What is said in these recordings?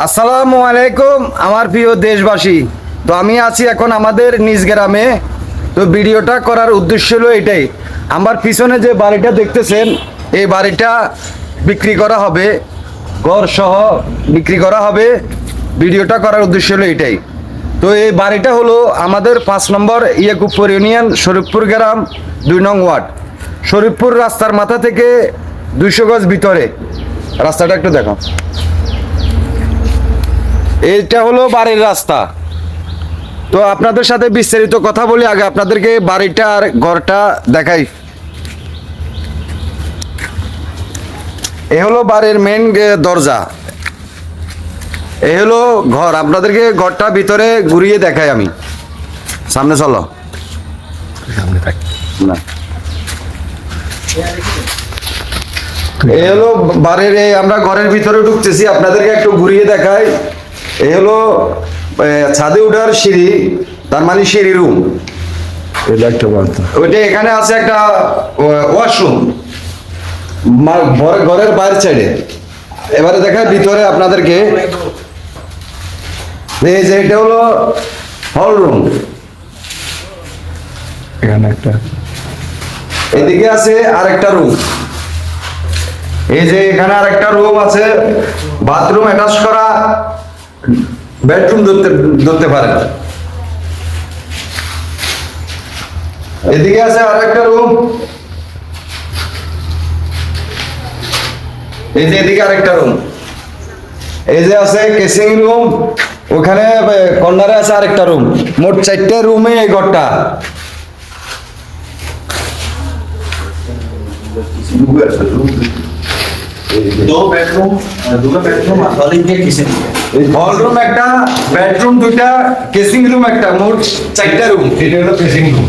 আসসালামু আলাইকুম আমার প্রিয় দেশবাসী। তো আমি আছি এখন আমাদের নিজ গ্রামে। তো ভিডিওটা করার উদ্দেশ্য হলো এটাই, আমার পিছনে যে বাড়িটা দেখতেছেন এই বাড়িটা বিক্রি করা হবে, ঘর সহ বিক্রি করা হবে। ভিডিওটা করার উদ্দেশ্য হলো এটাই। তো এই বাড়িটা হলো আমাদের 5 নম্বর ইয়াকুবপুর ইউনিয়ন, শরীফপুর গ্রাম, 2 নং ওয়ার্ড। শরীফপুর রাস্তার মাথা থেকে 200 গজ ভিতরে। রাস্তাটা একটু দেখো, এইটা হলো বাড়ির রাস্তা। তো আপনাদের সাথে বিস্তারিত কথা বলি, আগে আপনাদেরকে বাড়িটা আর ঘরটা দেখাই। এ হলো বাড়ির মেন দরজা, এ হলো ঘর। আপনাদেরকে ঘরটা ভিতরে ঘুরিয়ে দেখাই আমি। সামনে চলো, সামনে থাক না। এই হলো বাড়ির, আমরা ঘরের ভিতরে ঢুকতেছি, আপনাদেরকে একটু ঘুরিয়ে দেখাই। এই হলো ছাদে উঠার সিঁড়ি, তার মানে সিঁড়ি রুম। ওইটা এখানে আছে একটা ওয়াশরুম ঘরের বাইরের সাইডে। এবারে দেখায় ভিতরে আপনাদেরকে, এই যে এটা হলো হল রুম। এখানে একটা, এদিকে আছে আরেকটা রুম। এই যে এখানে আরেকটা রুম আছে, বাথরুম অ্যাটাচ করা, বেডরুম ধরতে পারেন। এদিকে আছে আরেকটা রুম, এই যে এদিকে আরেকটা রুম। এই যে আছে কেসিং রুম, ওখানে কর্নারে আছে আরেকটা রুম। মোট 4টে রুমে এই ঘরটা। হল রুম একটা, বেডরুম 2টা, কেসিং রুম একটা, মোট 4টে রুম। এটা হলো কেসিং রুম,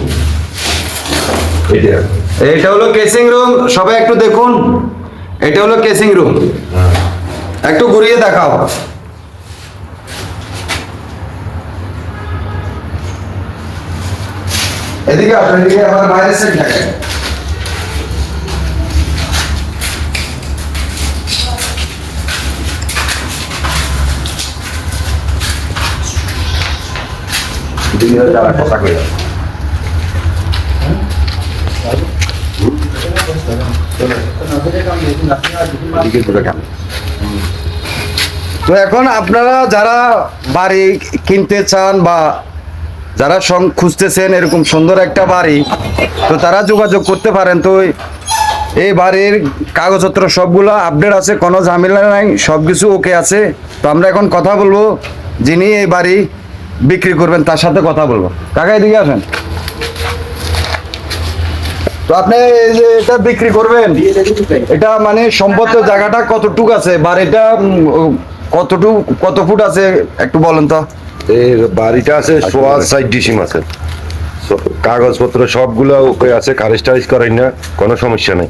এটা হলো কেসিং রুম। সবাই একটু দেখুন, এটা হলো কেসিং রুম। একটু ঘুরিয়ে দেখাও। এদিকে আসো, এদিকে আবার বাইরের সাইড থাকে। কথা কই তো এখন আপনারা যারা বাড়ি কিনতে চান বা যারা খুঁজতেছেন এরকম সুন্দর একটা বাড়ি, তো তারা যোগাযোগ করতে পারেন। তো এই বাড়ির কাগজপত্র সবগুলো আপডেট আছে, কোনো ঝামেলা নাই, সব কিছু ওকে আছে। তো আমরা এখন কথা বলবো যিনি এই বাড়ি বিক্রি করবেন তার সাথে কথা বলবো। কাকা এদিকে আসেন। তো আপনি এই যে এটা বিক্রি করবেন, এটা মানে সম্পত্তি জায়গাটা কতটুক আছে, বাড়িটা কত ফুট আছে একটু বলেন তো। এই বাড়িটা আছে 60 ডিসিম আছে, কাগজপত্র সবগুলো ওকে আছে, খারিজ টারিজ করাই না, কোনো সমস্যা নেই।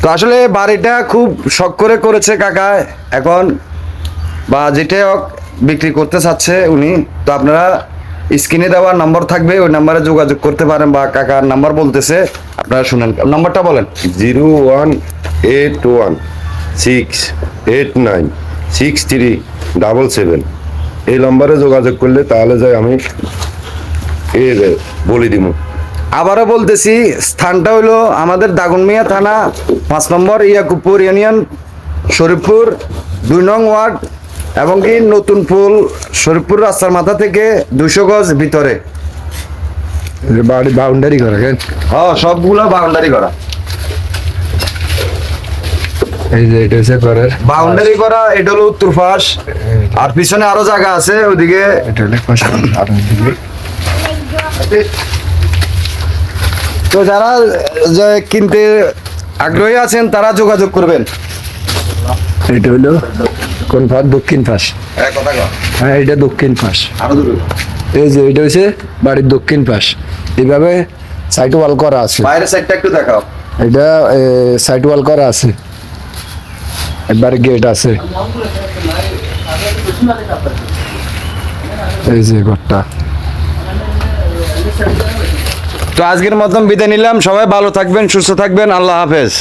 তো আসলে বাড়িটা খুব শখ করে করেছে কাকা এখন, বা যেটা বিক্রি করতে চাচ্ছে উনি। তো আপনারা স্ক্রিনে দেওয়া নম্বর থাকবে, ওই নাম্বারে যোগাযোগ করতে পারেন, বা কাকার নাম্বার বলতেছে আপনারা শুনেন। নাম্বারটা বলেন। 01886896377। এই নম্বরে যোগাযোগ করলে তাহলে যাই আমি বলে দিব। আবারও বলতেছি, স্থানটা হলো আমাদের দাগনমিয়া থানা, 5 নম্বর ইয়াকুবপুর ইউনিয়ন, শরীফপুর 2 নং ওয়ার্ড, এবং কি নতুন পুল, শরীফপুর রাস্তার মাথা থেকে 200 গজ ভিতরে। বাড়ি বাউন্ডারি করা? হ্যাঁ, সবগুলো বাউন্ডারি করা। এই যে এটা হচ্ছে ঘরের বাউন্ডারি করা, এটা হলো উত্তর পাশ, আর পিছনে আরো জায়গা আছে ওইদিকে। এটা হলো পাশে আর ওইদিকে। তো যারা কিনতে আগ্রহী আছেন তারা যোগাযোগ করবেন। এটা হলো কোন পাশ? দক্ষিণ পাশ। হ্যাঁ, এটা দক্ষিণ পাশ। এই যে এটা হচ্ছে বাড়ির দক্ষিণ পাশ। এইভাবে সাইড ওয়াল করা আছে। বাইরের সাইডটা একটু দেখাও। এটা সাইড ওয়াল করা আছে, একবার গেট আছে। এই যে ঘরটা। তো আজকের মতন বিদায় নিলাম। সবাই ভালো থাকবেন, সুস্থ থাকবেন। আল্লাহ হাফেজ।